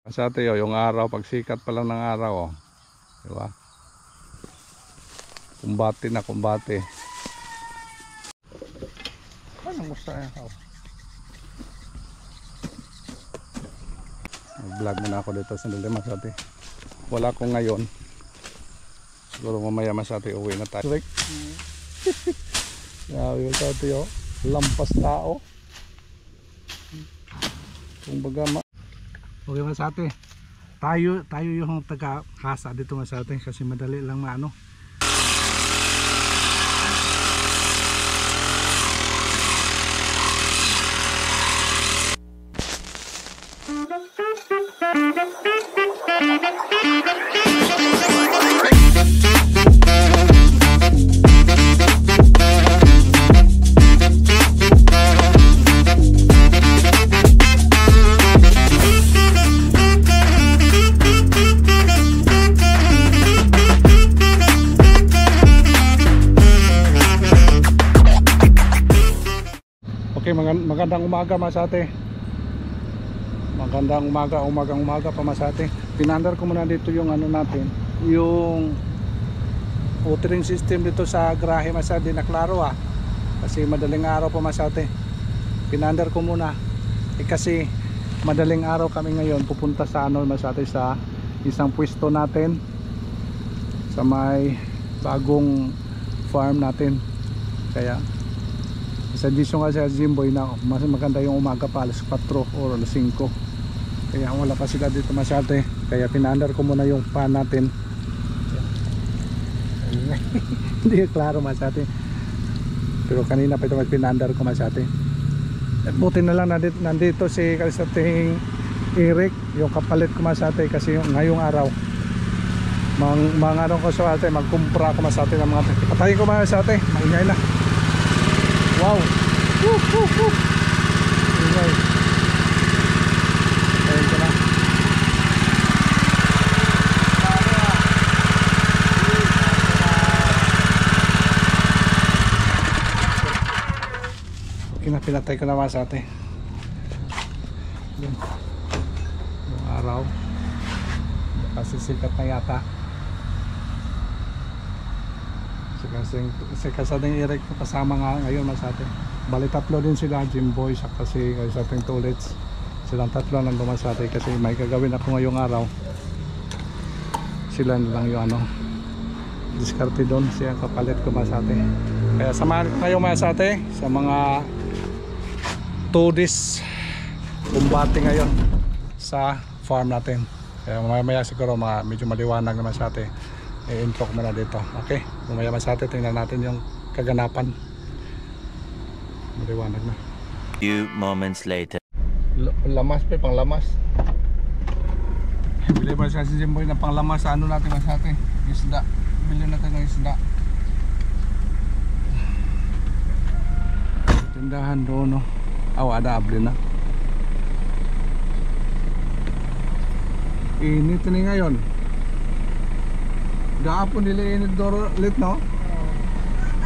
Masate yung araw, pagsikat pa lang ng araw, diba? Kumbate na kumbate. Anong gusto niya? Mag-vlog muna ako dito sa Masate. Wala ko ngayon. Siguro mamaya Masate uwi na tayo. Grabe Masate oh. Lampas tao. Kumbaga okay Masate. Tayo yung taga-kasa dito Masate kasi madali lang maano. Okay, magandang umaga Masate. Magandang umaga pa Masate. Pinandar ko muna dito yung ano natin, yung watering system dito sa garahe Masate na klaro kasi madaling araw pa Masate. Pinandar ko muna kasi madaling araw kami ngayon pupunta sa ano Masate, sa isang pwesto natin sa may bagong farm natin. Kaya suggestion nga sa Jimboy na mas maganda yung umaga pa alas 4 o alas 5, kaya wala pa sila dito Masate, kaya pinandar ko muna yung pan natin. Hindi klaro Masate, pero kanina pa ito pinandar ko Masate. At buti na lang nandito si Kalisating Eric, yung kapalit ko Masate, kasi yung ngayong araw mga ano ko sa ate, magkumpra ko Masate ng mga patayin ko Masate, maingay na. Wow! Woo! Ingay. Ayun ko na. Okay na, pinatay ko na Masate. Yung araw kasi sikat na yata. Si Kasading Eric kasama nga ngayon Masate. Bali tatlo din sila, Jimboy siya kasi sa ating tulits. Silang tatlo lang Masate kasi may gagawin ako ngayong araw. Sila lang yung ano, diskarte doon, siya kapalit ko Masate. Kaya samahan kayo Masate sa mga 2 days kumbate ngayon sa farm natin. Kaya mamaya siguro medyo maliwanag na Masate. I-intro ko muna dito. Okay, mamaya Masate tingnan natin yung kaganapan. Maliwanag na. Few moments later. Lamas pa, pang lamas. Bili ba siya si Jimboy na pang lamas sa ano natin Masate? Isda. Bili natin ng isda. Tindahan doon no. Ada abli na. Init ni ngayon. Gapon nila init doro lit no?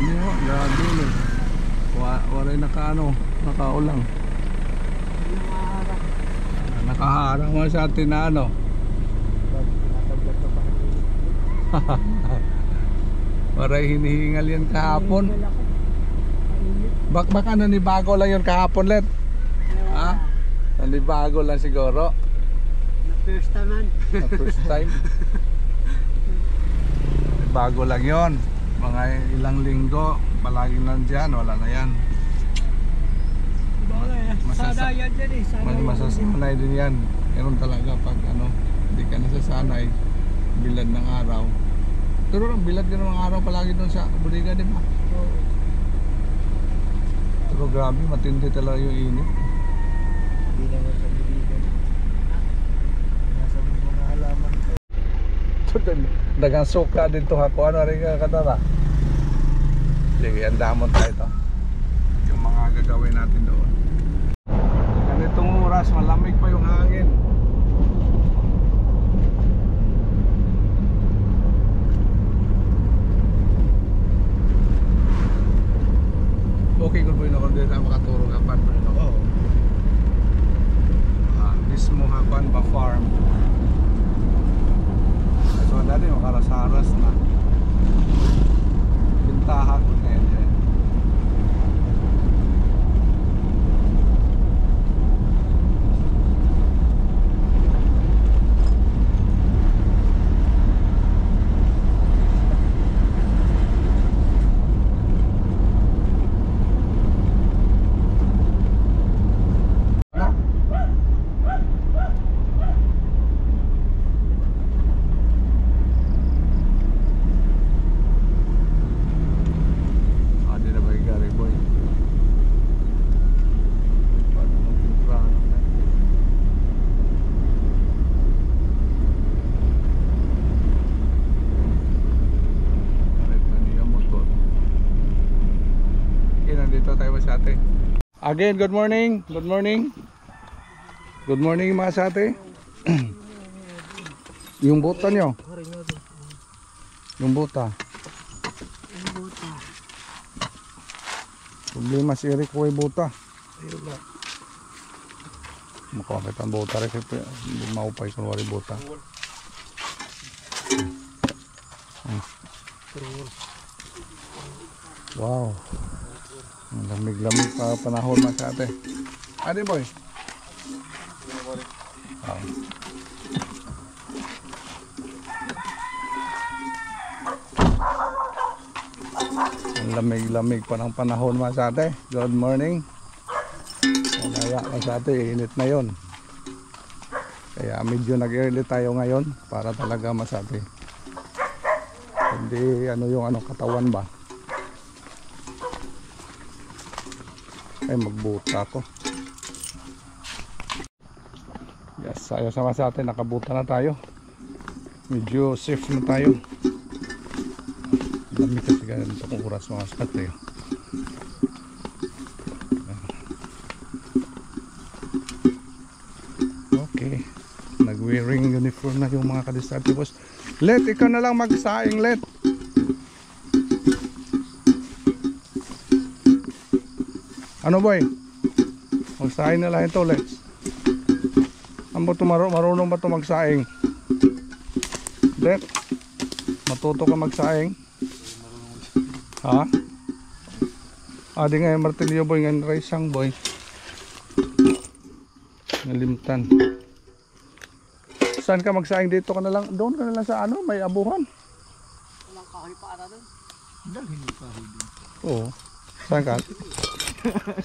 Hindi mo, grabe ni. Waray nakaulang. Nakaharang mo sa atin na ano. Waray hinihingal yan kahapon. Baka nanibago lang yun kahapon let. Ha? Nanibago lang siguro. First time. First time. Bago lang yon, mga ilang linggo palagi nandyan, wala na yan. Masasanay din yan. Meron talaga pag ano, hindi ka nasasanay, bilad ng araw. Pero bilad ka ng araw palagi doon sa bodega, di ba? Pero grabe, matindi talaga yung init. Hindi naman sa bodega. Nasa mga halaman ko. Dagang suka dito ako. Ano rin ka katara? Sige, andamon tayo ito. Yung mga gagawin natin doon. Ganitong oras, malamig pa yung hangin. Okay, good boy na kung dito makaturo ka pan mo. Mismo hapan ba farm. Again, good morning. Good morning. Good morning mga sate. Yung buta nyo. Yung buta. Problema si Eric ko ay buta. Makakit ang buta rin. Hindi maupay kung wari buta. Wow. Ang lamig-lamig pa panahon mga sate. Adi boy. Oh. Ang lamig-lamig pa ng panahon mga sate. Good morning. Kaya mga sate, init na yon. Kaya medyo nag-early tayo ngayon para talaga masate. Hindi ano yung ano katawan ba. Ay magbuta ako. Yes, ayos sama sa atin, nakabuta na tayo. Medyo safe na tayo. Dami kasi ganito kung oras mga sate. Okay. Nag-wearing uniform na yung mga kadistate boss. Let, ikaw na lang magsaing, Let. Ano boy? Magsaing na lang ito, let's. Ano ba ito, marunong ba ito magsaing? Let, matuto ka magsaing? Ha? Di nga yung martilyo boy, nga raisang boy. Nalimtan. Saan ka magsaing? Dito ka na lang, doon ka na lang sa ano, may abuhan. Walang kahoy pa ata doon. Dalhin mo kahoy doon. Oo. Saan ka?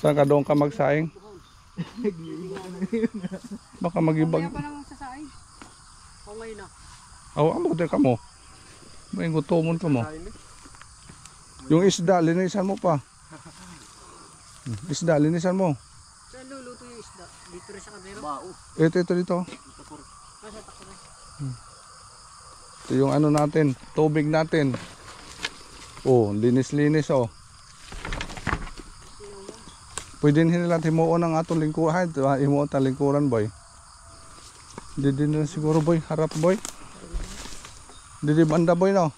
Saan ka doon ka magsaing? Baka mag-ibag. Kaya pa naman sasaing. O ngayon na. Amo ka mo. May gutomon ka mo. Yung isda, linisan mo pa. Isda, linisan mo. Saan luluto yung isda? Dito rin sa kadero? Bao. Ito dito. Nasa takot rin. Ito yung ano natin, tubig natin. Oh, linis-linis oh. Pwede nila himuon ang atong lingkuran, himuon ang lingkuran boy. Didi na siguro boy, harap boy. Didi banda boy no.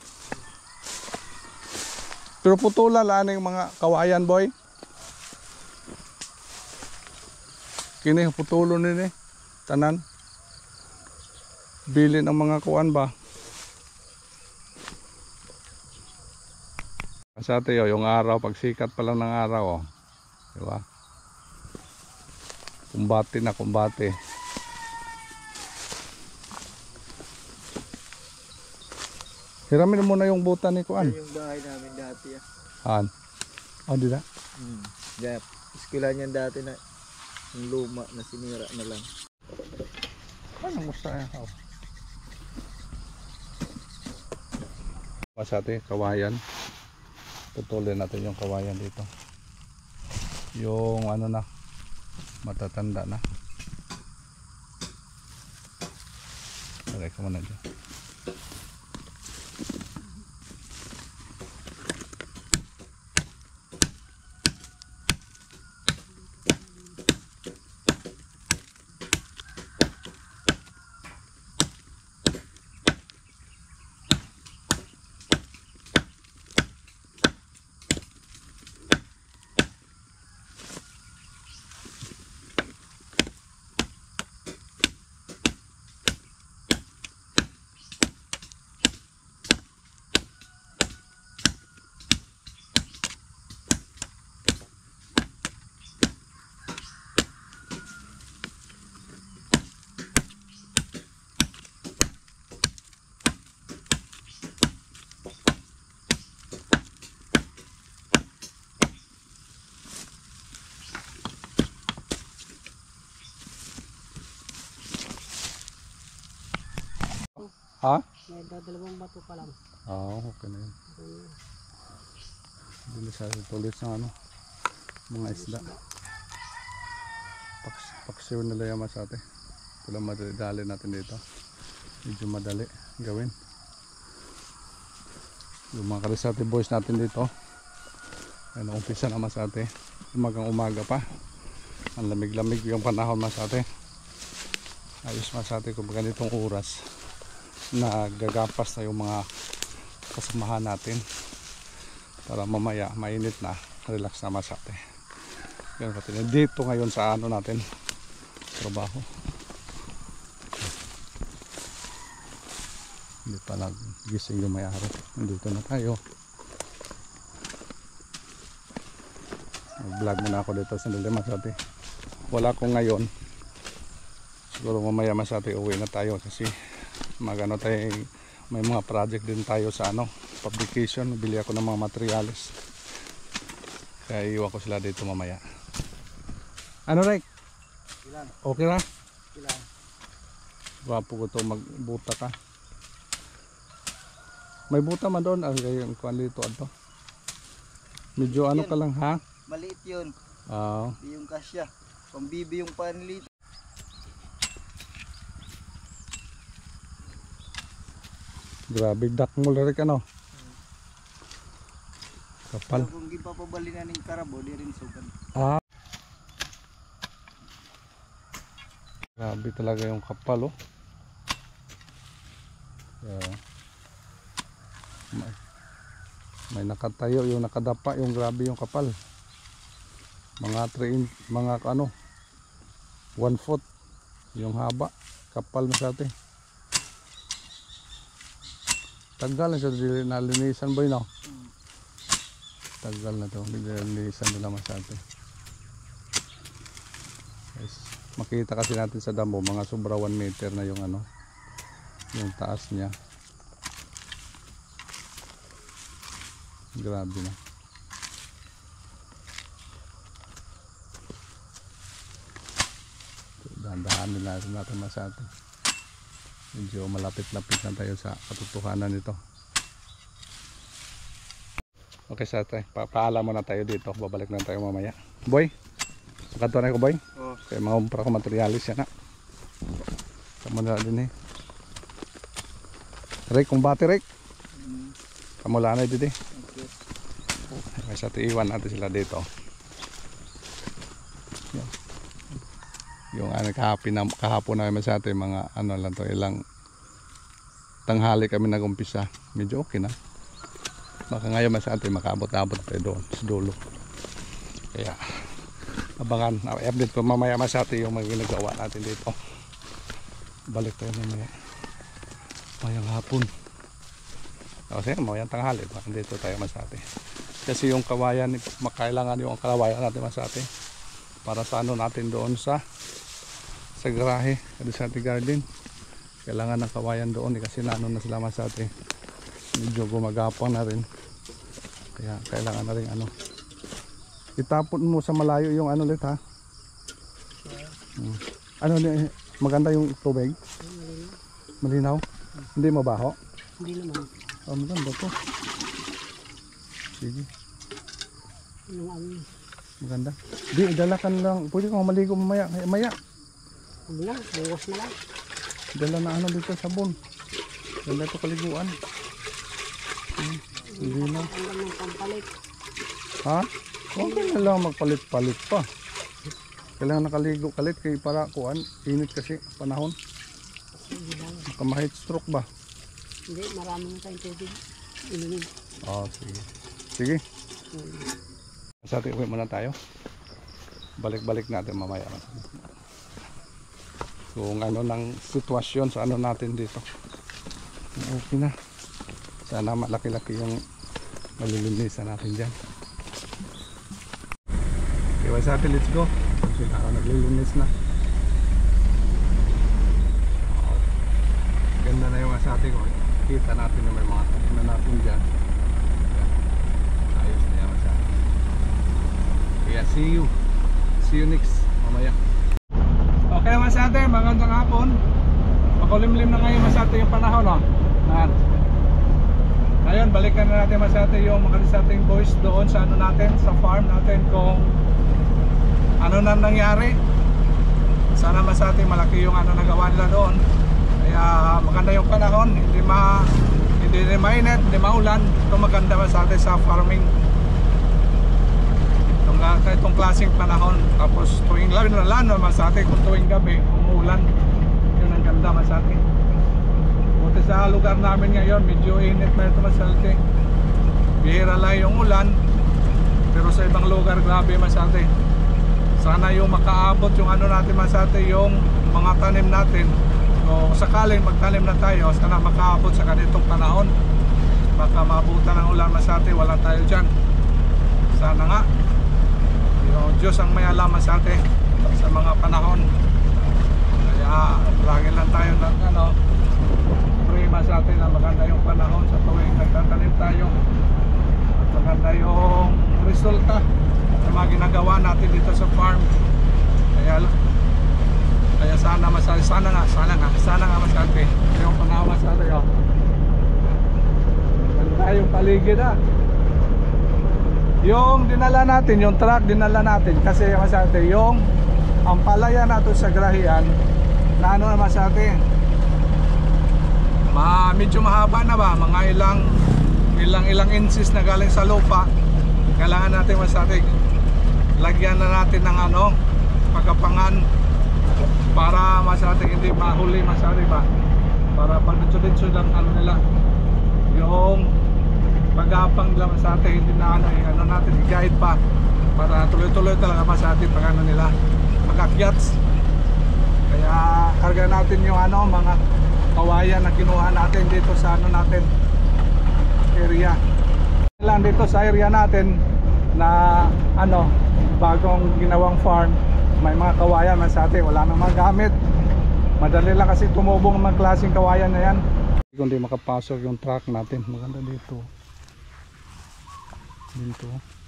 Pero putulan lang yung mga kawayan boy. Kini putulo nini tanan. Bilin ang mga kuan ba. Sa atin yung araw, pagsikat pa lang ng araw oh. Diba? Kumbate na kumbate. Hiramin mo na yung buta ni Kuan. Yung bahay namin dati Han. Oh, di na? Dep. Eskwela niyan dati na yung luma na sinira na lang. Ano mo sa oh. Pasate, kawayan. Putulin natin yung kawayan dito. Yung ano na, matatanda na. Lagay ko muna dyan. Ha? May dalawang bato pa lang. Okay na yun. Hindi sa tulis ng ano, mga isda. Paksiw nila yung masate. Ito lang madali natin dito. Medyo madali gawin. Yung mga karisate boys natin dito. Ayun, umpisa na masate. Umagang umaga pa. Ang lamig-lamig yung panahon masate. Ayos masate kung ganitong oras na gagapas na yung mga kasamahan natin para mamaya mainit na, relax na masate. Ganun natin. Dito ngayon sa ano natin trabaho. Hindi pa nagising yung may-ari. Nandito na tayo. Mag-vlog muna ako dito sandali masate. Wala ko ngayon. Siguro mamaya masate uwi na tayo kasi magano tayo, may mga project din tayo sa ano, publication. Bili ako ng mga materials. Kaya iwan ko sila dito mamaya. Ano Rick? Ilan? Okay na? Ilan? Wapo ko to magbuta ka. May buta man doon. Yung kuhan dito ato. Medyo ano ka lang ha? Maliit yun. Oo. Yung kasya. Pambibi yung panlit. Grabe dak mo rin ano. Kapal. Kung di pa pabalina ng karabo, di rin sugan. Ah. Grabe talaga yung kapal oh. Yeah. May nakatayo, yung nakadapa, yung grabe yung kapal. Mga 3 mga ano 1 foot yung haba, kapal masyado. Tagal na siya nalinisan boy no. Tagal na to, nilinisan nila masyado. Yes. Makita kasi natin sa damo mga sobra 1 meter na yung ano, yung taas niya. Grabe na. Dahan-dahanin natin masyado. Medyo malapit-lapit na tayo sa katotohanan nito. Okay sa tayo, paalam muna tayo dito. Babalik na tayo mamaya. Boy, kanto na ko boy. Oh. Kaya makumpra ko materialis yan na. Kamu na din eh. Rick, kung bati Rick. Kamu lang na dito eh. Okay, sa iwan natin sila dito. Yan. Yung ano, kahapon na kami sa atin, mga ano lang to, ilang tanghali kami nag-umpisa. Medyo okay na. Baka ngayon sa atin makaabot-abot tayo doon sa dulo. Kaya abangan, i-update ko mamaya sa atin yung mga ginagawa natin dito. Balik tayo mamaya mayang hapon. Kasi mayang tanghali, dito tayo sa atin. Kasi yung kawayan, makailangan yung kawayan natin sa atin para sa ano natin doon sa garahe, sa ating garden. Kailangan ng kawayan doon kasi naano na sila sa atin. Medyo gumagapang na rin. Kaya kailangan na rin ano. Itapon mo sa malayo yung ano ulit ha. Ano maganda yung tubig? Malinaw? Hindi mabaho? Hindi naman. Oh, maganda to. Sige. Anong ano? Maganda. Di, dala ka lang. Pwede kang maligo mamaya. Maya. Huwag na, buwas na lang. Dala na ano dito sabon. Ganda ito kaliguan. Hindi na. Ang ganda ng pampalit. Ha? Huwag na lang magpalit-palit pa. Kailangan nakaligo kalit kay para kuan. Init kasi panahon. Hindi lang. Kamahit stroke ba? Hindi, marami na tayong tubig. Inumin. Oh, sige. Sige. Sa atin uwi muna tayo. Balik-balik natin mamaya. Kung ano ng sitwasyon sa ano natin dito. Okay na. Sana malaki-laki yung malilinisan natin dyan. Okay, sa atin, let's go. Kasi naglilinis na. Ganda na yung sa atin. Kita natin na may mga tapo na natin dyan. Ayos na yan sa atin. Kaya see you next mamaya. Okay mga sa atin, magandang hapon. Makulimlim na ngayon mga sa atin yung panahon no? Ngayon balikan na natin mga sa atin yung mga sa ating boys doon sa ano natin, sa farm natin kung ano na nangyari. Sana mga sa atin malaki yung ano nagawa nila doon. Kaya maganda yung panahon, hindi mainit, hindi maulan. Ito maganda ba sa atin sa farming. Itong itong klaseng panahon. Tapos tuwing lalo masate kung tuwing gabi umuulan, yun ang ganda masate. Buti sa lugar namin ngayon medyo init na ito masate, bihira lang yung ulan, pero sa ibang lugar grabe masate. Sana yung makaabot yung ano natin masate, yung mga tanim natin, o sakaling magtanim na tayo, sana makaabot sa ganitong panahon. Baka maabutan ng ulan masate, wala tayo dyan. Sana nga yung Diyos ang may alam sa atin sa mga panahon. Kaya lagi lang tayo ng pray sa atin na maganda yung panahon sa tuwing nagtatanim tayo, at maganda yung resulta sa mga ginagawa natin dito sa farm. Kaya sana nga masate yung panahon masate. Maganda yung paligid Yung dinala natin, yung truck dinala natin kasi masate yung ampalaya natin sa grahian na ano naman sa atin, medyo mahaba na ba, mga ilang inches na galing sa lupa. Kailangan natin masate lagyan na natin ng pagkapangan para masate hindi mahuli masate ba, para pag dito lang nila yung pag-apang lang sa atin, hindi na natin i-guide pa para tuloy-tuloy talaga pa sa atin pag nila mag-akyats. Kaya karga natin yung mga kawayan na kinuha natin dito sa natin area lang dito sa area natin na bagong ginawang farm. May mga kawayan man sa atin, wala nang mga gamit, madali lang kasi tumubong ang mga klaseng kawayan na yan. Kung di makapasok yung truck natin, maganda dito.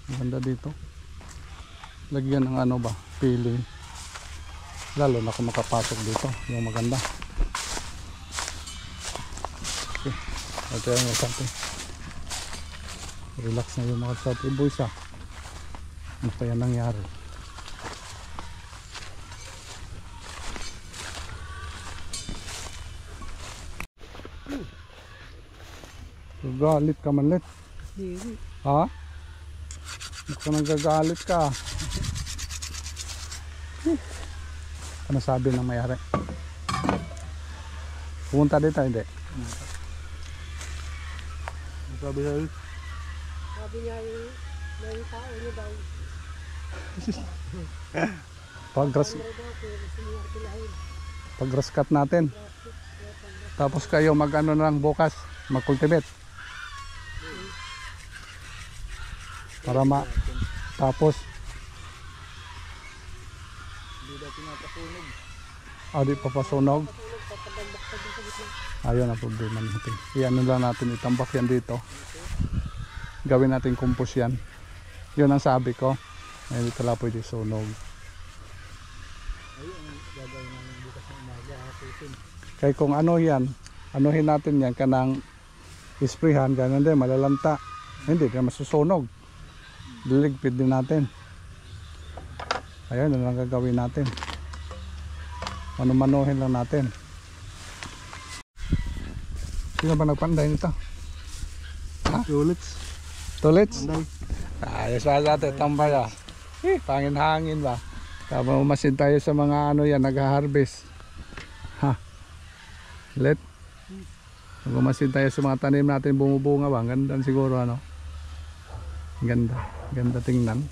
Maganda dito. Lagyan ng pili. Lalo na kung makapasok dito, yung maganda. Okay. Ito yung masate. Relax na yung mga masate boys Ano kaya nangyari? Galit ka man, Let. Ha? Baka nagagalit ka. Ano sabi ng mayari? Pumunta dito, hindi? Sabi niya yung tao niya daw. Pag-grass cut natin. Tapos kayo lang bukas, mag-cultivate. Para tapos Hindi daw pinapasunog. di papasunog. Ayun ang problema natin. Iyan lang natin, itambak yan dito. Gawin natin compost yan. Yun ang sabi ko. Hindi talaga pwede sunog. Ayun ang gagawin namin bukas ng umaga. Kaya kung anuhin natin yan kanang isprayhan, ganun din, malalanta. Hindi na masusunog. Liligpid din natin. Ayun, ano lang gagawin natin. Manuhin lang natin. Sino ba nagpanday nito? Ha? Tulits. Ayos ba natin, tambay pangin-hangin ba? Tapos umasin tayo sa mga nag-harvest. Ha? Let. Umasin tayo sa mga tanim natin, bumubunga ba? Ganda siguro Ganda tingnan.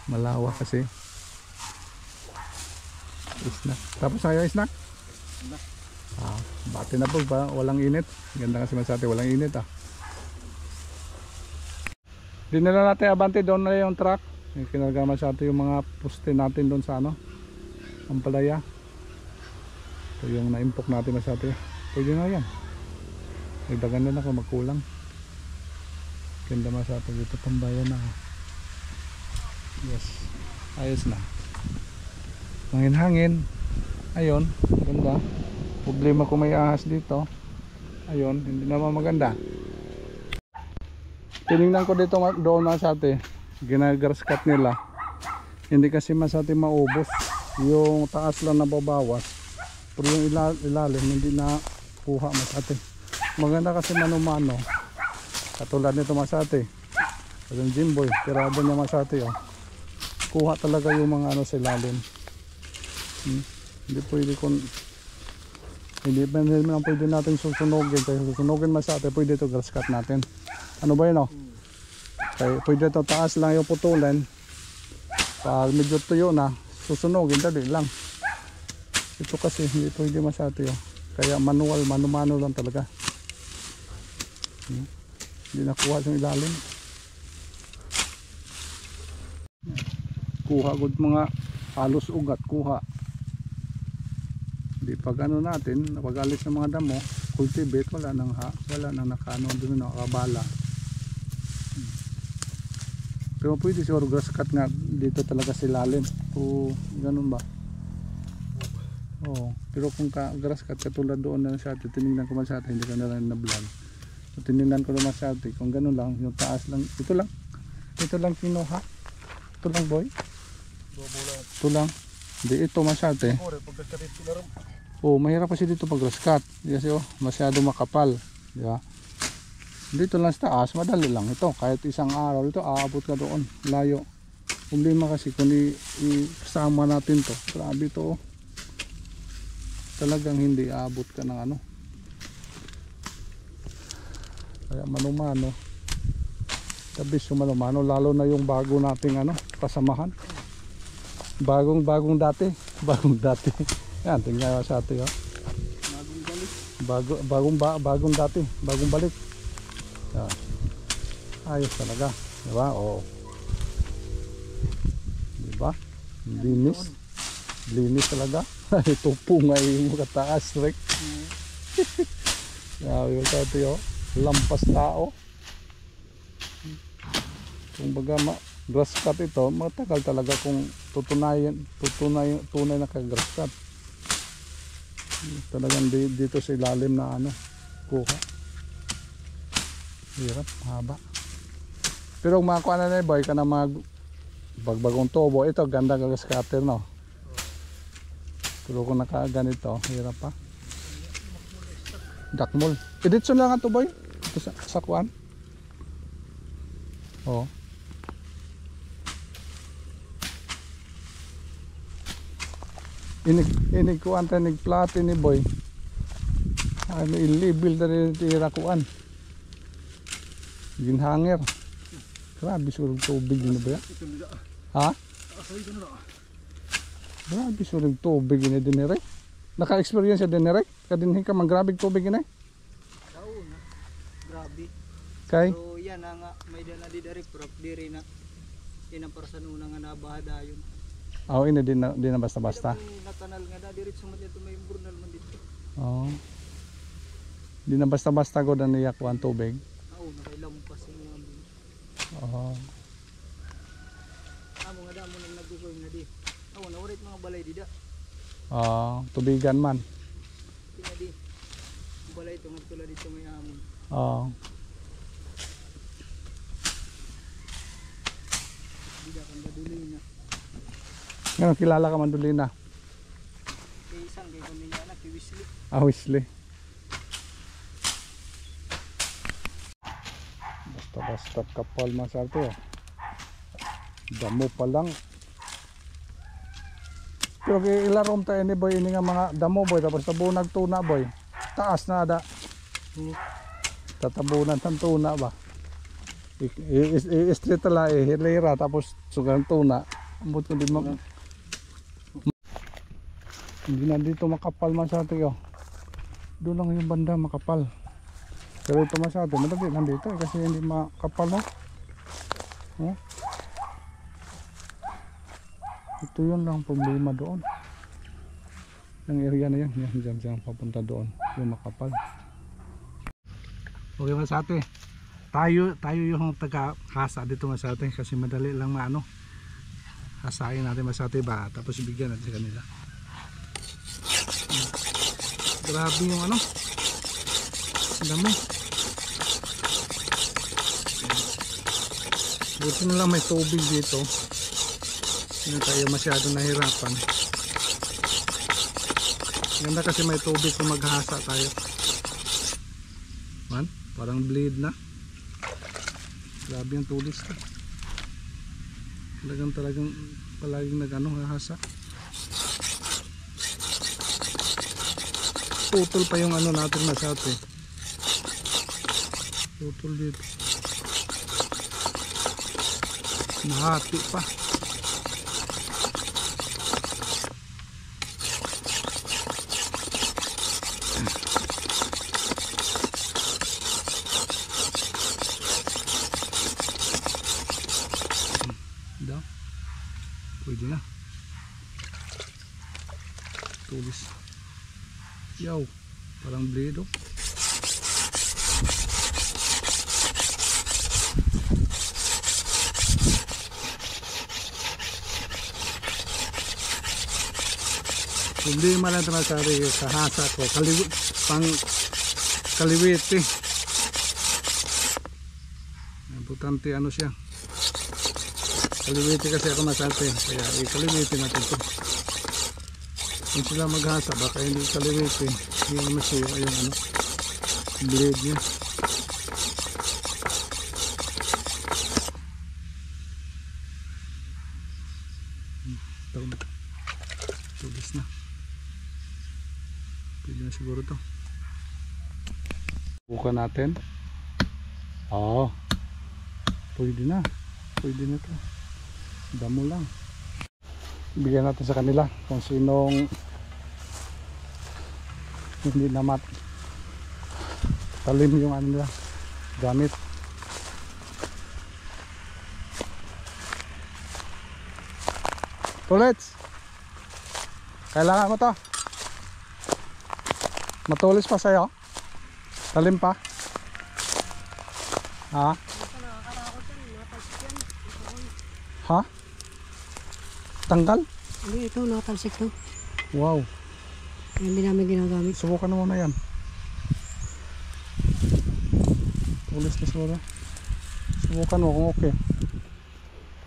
Malawak kasi. Snack. Tapos tayo snack? Bati na po ba? Walang init. Ganda kasi masate, walang init Dinala natin abante doon na yung truck. Kinarga masate yung mga poste natin doon sa ampalaya. Ito yung na-impok natin masate. Pwede na yan. Nagdagan na kung magkulang. Ganda masate dito, tambayan na. Yes, ayos na. Hangin-hangin. Ayun, ganda. Problema kung may ahas dito. Ayun, hindi naman maganda. Tinignan ko dito doon masate, ginagrass cut nila. Hindi kasi masate maubos. Yung taas lang nababawas. Pero yung ilalim hindi na kuha masate. Maganda kasi mano-mano. Katulad nito masate. Yung Jimboy, tirado niya masate kuha talaga yung mga ano sa ilalim. Hindi pwede kung hindi naman pwede natin susunogin. Kaya susunogin masate, pwede ito grass cut natin. Ano ba yun, oh? Kaya pwede ito taas lang yung putulan. Pag medyo tuyo na, susunogin, dali lang. Ito kasi hindi pwede masate, oh. Kaya manual, mano-mano lang talaga. Hindi nakuha sa ilalim. Kuha gud mga halos ugat, kuha. Di pag ano natin, pag alis ng mga damo, cultivate, wala nang nakano doon, nakabala. Pero pwede siguro grass cut nga dito talaga sa ilalim. O ganun ba? Oo. Pero kung grass cut katulad doon na sa atin, tinignan ko man sa atin, hindi ka na lang na vlog. So, tinignan ko naman sa atin, kung ganun lang, yung taas lang, ito lang kinuha. Ito lang, boy. Ito lang. Hindi ito masyate. Oh, mahirap kasi dito pag grass cut. Kasi oh, masyado makapal. Diba? Dito lang sa taas, madali lang ito. Kahit isang araw ito, aabot ka doon. Layo. Problema kasi kung isama natin to. Grabe to. Oh. Talagang hindi aabot ka ng ano. Kaya manumano. Tabis yung manumano. Lalo na yung bago nating ano, kasamahan. Bagong dati. Yan, tingnan mo sa atin, oh. Bagong dati, bagong balik. Yan. Ayos talaga, di ba? Oh. Di ba? Linis talaga. Ito po nga yung kataas, Rick. Yan, sa atin, oh. Lampas tao. Kung baga grass cut ito, matagal talaga kung tunay na ka-grass cut. Talagang dito sa ilalim na ano, kuha. Hirap, haba. Pero kung makakuha na boy ka na bagbagong tubo, ito ganda grass cutter, no? Pero kung nakaganito, hirap pa. Dakmol. Editso lang nga to, boy. Ito sa kuan. Oh. Inig kuan ta nig plate ni boy. Ano i-label ta rin tira kuan. Ginhanger. Grabe surog tubig ni ba? Ha? Grabe surog tubig ni dinere. Naka-experience din ni kadinhi ka man grabe tubig ni. Kauna. Grabe. Kay So yan nga may dala di dari prop diri na inaparsan una nga nabahada yun. oh, ini din na basta-basta. Natanal nga da diri sumat ito may burnal man dito. Oh. Di na basta-basta ko na niya kuan tubig. Oo, nakailampas yung amin. Oh. Amo nga damo nang nagugoy nga di. Oo, naulit mga balay dida. Oh, tubigan man. Tinga di. Balay ito nga tulad dito may amon. Oh. Dida kan baduli na. Ngayon kilala ka Mandolina. Kay isang kay pamilya anak kay Wesley. Ah, Wesley. Basta kapal masarte, oh. Damo pa lang. Pero ilarom tayo ni boy ini nga mga damo boy tapos tabunag tuna boy. Taas na ada. Tatabunan ng tuna ba. I-street tala hilera tapos sugang tuna. Ambot ko di hindi na dito makapal masate, oh. Doon lang yung banda makapal. Pero ito masate, madali lang dito kasi hindi makapal, no? Oh. Ito yun lang problema doon. Yung area na yan, dyan papunta doon, yung makapal. Okay masate, tayo yung taga-hasa dito masate kasi madali lang maano. Hasain natin masate ba, tapos bigyan natin sa kanila. Grabe yung ano, dami. Buti na lang may tubig dito. Hindi tayo masyado nahirapan. Ganda kasi may tubig kung maghasa tayo. Man, parang bleed na. Grabe yung tulis ko. Talagang palaging nag-ano, hahasa. Putol pa yung ano natin masate. Putol dito. Nahati pa. Daw. Pwede na. Tulis. Yaw. Parang blade oh. Problema lang ito na sa hasa ko. Kaliwit eh. Importante ano siya. Kaliwiti kasi ako masate. Kaya ikaliwiti natin ito. Kung sila maghasa baka hindi kaliwiti. Hindi masuyo yung ano. Blade niya. Tulis na. Pwede na siguro ito. Bukan natin. Oo. Pwede na. Pwede na ito. Damo lang. Bigyan natin sa kanila kung sinong hindi namat talim yung ano nila gamit. Tulits, kailangan ko to. Matulis pa sa'yo? Talim pa? Ha? Ha? Tanggal? Hindi, ito, nakatalsik to. Wow. Hindi namin ginagamit. Subukan mo na yan. Tulis na siguro. Subukan mo kung okay.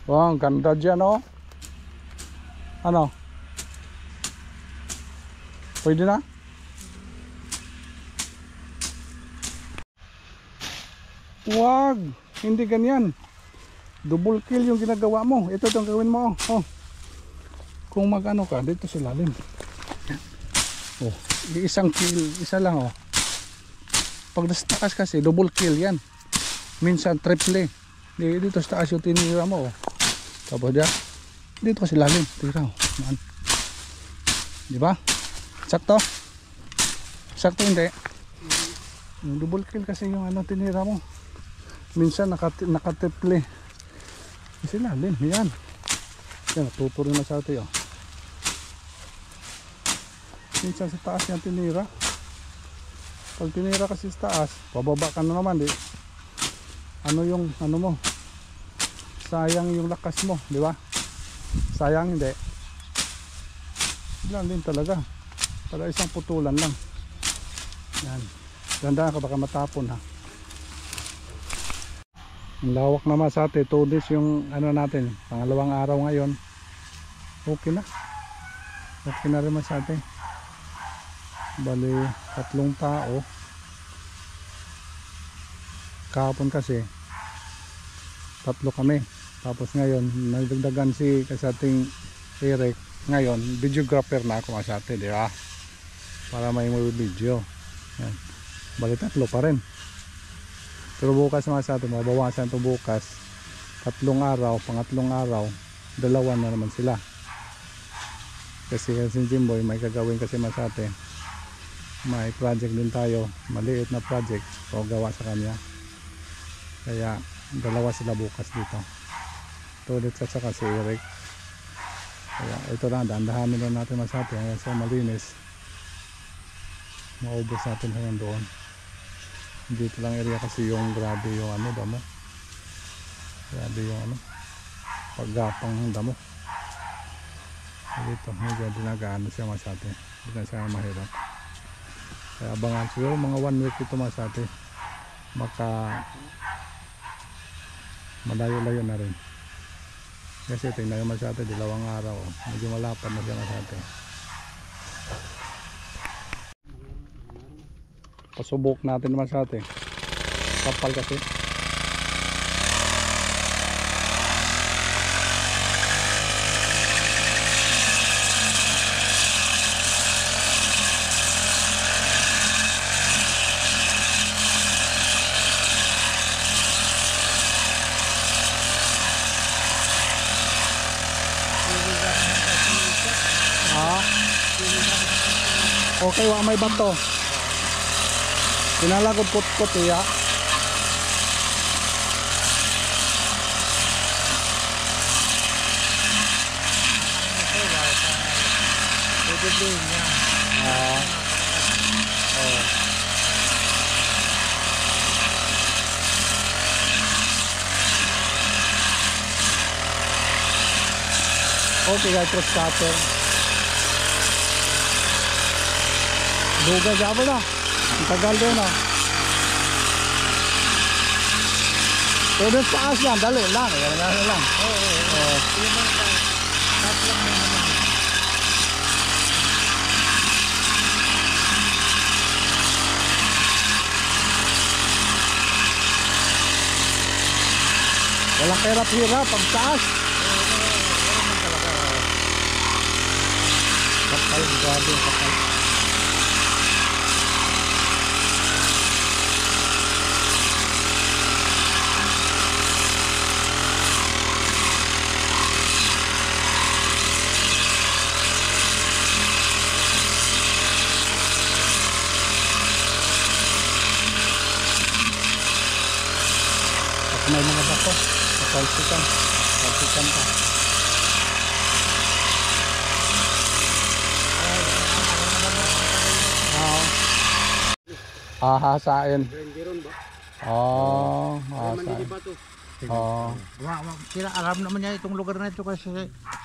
Wow, ang ganda dyan oh. Ano? Pwede na? Wag! Hindi ganyan. Double kill yung ginagawa mo. Ito itong gawin mo oh. Kung mag-ano ka, dito sa lalim. Oh, isang kill, isa lang oh. Pag nasa taas kasi, double kill yan. Minsan triple. Dito sa taas yung tinira mo oh. Tapos dito kasi lalim. Tira oh. Diba? Sakto? Sakto hindi? Yung double kill kasi yung ano tinira mo. Minsan nakatriple. Kasi lalim, yan. Yan, tuturin na sa atin oh. Minsan sa taas yan tinira. Pag tinira kasi sa taas, pababa ka na naman di. Ano yung ano mo? Sayang yung lakas mo, di ba? Sayang hindi. Lang din talaga. Para isang putulan lang. Yan. Ganda ka baka matapon ha. Ang lawak naman sa atin, 2 days yung ano natin, pangalawang araw ngayon. Okay na. Okay na rin sa atin. Bali 3 tao. Kahapon kasi 3 kami. Tapos ngayon nagdagdagan si kasating Eric. Ngayon videographer na ako masate, di ba? Para may video. Yan. Bali 3 pa rin. Pero bukas masate mabawasan to bukas. 3 araw, pangatlong araw 2 na naman sila. Kasi si Jimboy may gagawin kasi masate. May project din tayo, maliit na project o gawa sa kanya, kaya 2 sila bukas dito, Tulit at saka si Eric. Kaya ito lang, dahan-dahanin lang natin masate hanggang sa malinis, maubos natin hanggang doon. Dito lang area kasi yung grabe yung ano damo, grabe yung ano paggapang ng damo dito. Medyo dinagaano siya masate, hindi na siya mahirap. Kaya abangan siguro mga 1 week ito masate, maka malayo-layo na rin. Kasi tingnan naman masate, 2 araw medyo malapad na siya masate. Pasubok natin masate, kapal kasi. kay wa may bato. Pinalagod kot-kot iya. Pwede din niya. Ah. Oh. Okay guys, cross cutter. Duga jabo na. Ang tagal din ah. Pero sa taas yan, dali lang. Yan lang. Oo. Walang hirap-hirap pag taas. Kapal, grabe yung kapal. At may mga bato, kapalsikan pa. Hahasain. Renderon ba? Oh, Mandi hahasain. ba to? Oh. Sila alam naman niya itong lugar na ito kasi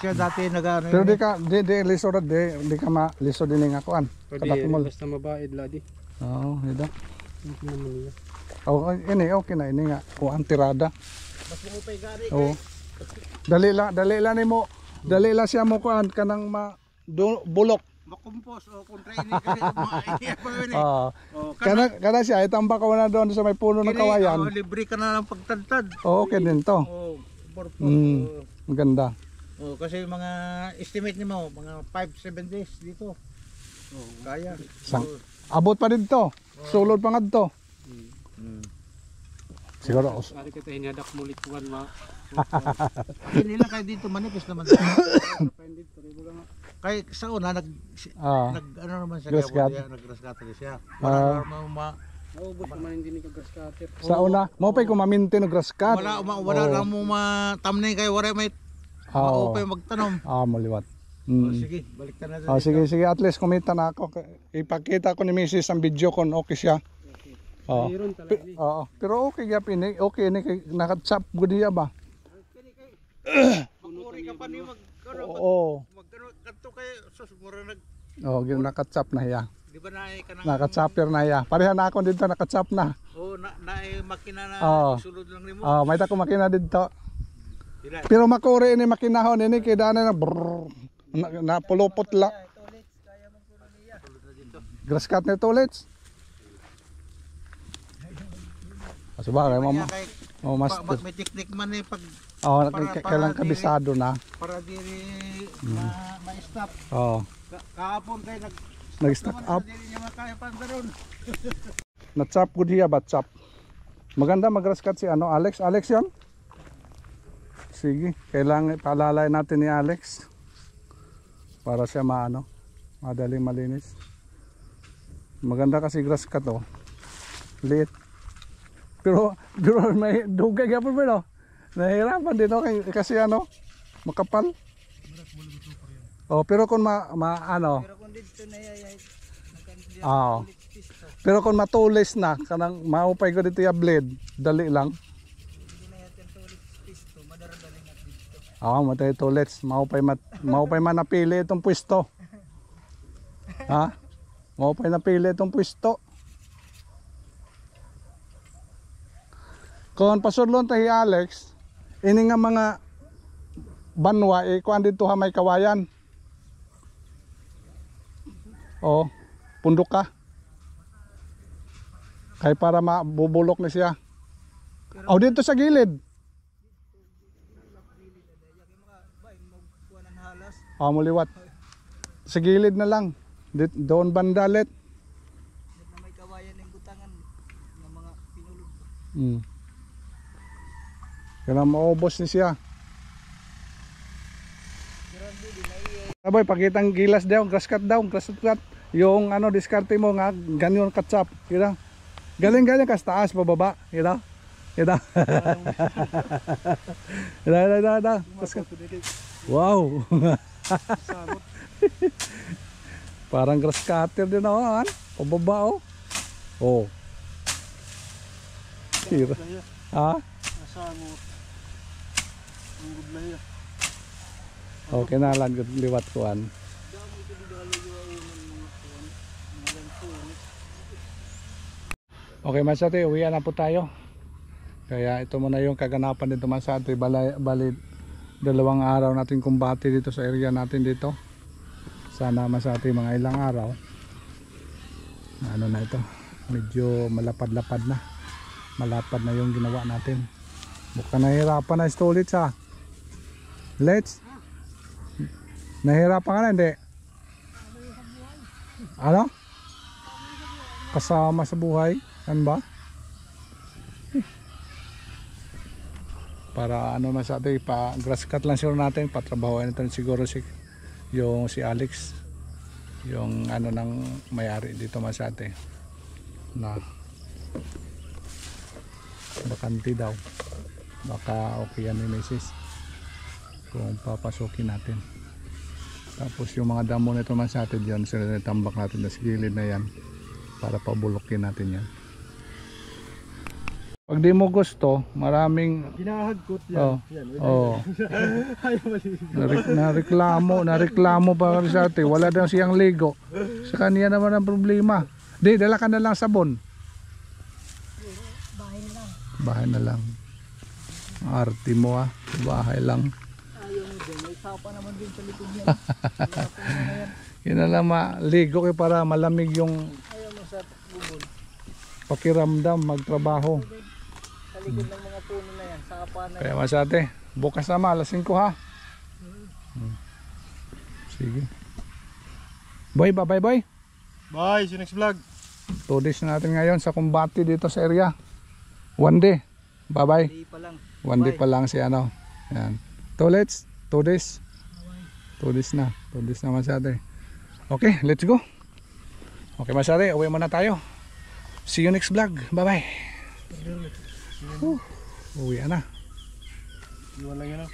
siya dati nag-ano. Pero di ka lisod di ka ma lisod din nga kuan. Kadakmol. Basta mabaid ladi. Oh, ida. Hindi naman niya. Oh, ini okay na ini nga kuan tirada. Mas mupay gari. Oh. Dali lang nimo. Dali lang siya mo kuan kanang bulok. Makumpos o kung training kasi iya pa yun eh. Ah. Oh, Kana siya itambak ka na doon sa may puno ng kawayan. Libre ka na ng pagtantad. Oh, okay din to. Oh, purpose. Maganda. Oh, kasi mga estimate ni mo, mga 5-7 days dito. Oh, kaya. Abot pa din to. Sulod pa nga to. Siguro. Ari kita hinadak mulit kuan ma. Hindi lang kayo dito manipis naman. Kay sa una nag ano naman siya nag-grasscutter siya. Para maubos naman hindi ni grasscutter. Sa una, mo pay ko ma-maintain og grass cut. Wala lang mo ma-thumbnail kay wala may maupay magtanom. Maliwat. Sige, balik ta na. Sige, at least kumita na ako. Ipakita ko ni Mrs. ang video kon okay siya. Pero okay gyap ini, okay ini kay naka-chop gud niya ba? Magpuri ka pa ni Oo. Kadto kay sus mura nag Naka-chop na hiya. di ba naay kanang Naka-chopper na hiya. Pareha na ako dito naka-chop na. naay makina na isulod lang nimo. May ta ko makina dito. Dila. Pero makuri ini makinahon ini kay dana na na pulupot la. Grass cut na tolets. Asubagay mama. Master. May technique man eh pag Kailang kabisado na. para diri ma-stop. Kahapon kay Nag-stack up. diri niya makaya pandaron. Na-chop good hiya ba chop. Maganda mag-grass cut si Alex. Alex 'yon. Sige, kailangan paalalay natin ni Alex para siya madaling malinis. Maganda kasi grass cut liit. Pero may dugay gyapon ba no? Nahirapan din kasi makapal. Pero kung Pero kung dito na yayay pero kung matulis na kanang maupay ko dito ya blade, dali lang. hindi na yatin tulit pisto madaradaling at dito. Matay tulits, maupay man napili itong pwesto. Ha? Maupay napili itong pwesto. Kung pasurlon tahi Alex, ini nga mga banwa kuan dito ha may kawayan. Pundok ka. Kay para mabubulok na siya. Dito sa gilid. Muliwat. Sa gilid na lang. Doon bandalet. na may kawayan ng butangan ng mga pinulog. Kaya maubos ni siya. Aboy, pakitang gilas daw, grass cut daw, grass cut. yung ano diskarte mo nga ganyan katsap, kira. Galing ka sa taas pababa, kira. Kira. Da. Wow. Parang grass cutter din naman, pababa oh. Oh. Kira. Ha? Okay na lang liwat kuan. Okay Masate, uwi na po tayo. Kaya ito muna yung kaganapan dito Masate. Bali 2 araw natin kumbate dito sa area natin dito. Sana Masate mga ilang araw. Ano na ito? Medyo malapad-lapad na. Malapad na yung ginawa natin. Mukhang nahihirapan na Stolitz ha. Let's. Nahihirapan ka na hindi? Ano? Kasama sa buhay? Ano ba? Para ano Masate, pa grass cut lang siguro natin, patrabahoan natin siguro si Alex, yung ano ng may-ari dito Masate na bakante daw, baka okay yan ni Mrs. kung papasukin natin. Tapos yung mga damo nito Masate dyan, sila tambak natin sa gilid na yan para pabulukin natin yan. Pag di mo gusto, maraming Ginahagkot yan. Oh. Nareklamo pa kami sa ate. Wala daw siyang ligo. Sa kanya naman ang problema. Di, dala ka na lang sabon. Bahay na lang. Arte mo ah. Bahay lang. Ayaw mo dyan. May sapa naman din sa likod niya. Yun na lang maligo kayo para malamig yung Ayaw mo sa bubol. pakiramdam magtrabaho. Sa likod ng mga puno na yan. Sapa na Kaya Masate, bukas naman alas 5 ha. Sige. Boy, bye boy. Bye, see you next vlog. 2 days na natin ngayon sa kumbati dito sa area. 1 day. Bye bye. Hindi pa lang. 1 day pa lang si ano. Yan. 2 days. 2 days na. 2 days na Masate. Okay, let's go. Okay Masate, uwi muna tayo. See you next vlog. Bye bye. Uwi na. Iwan lang yun.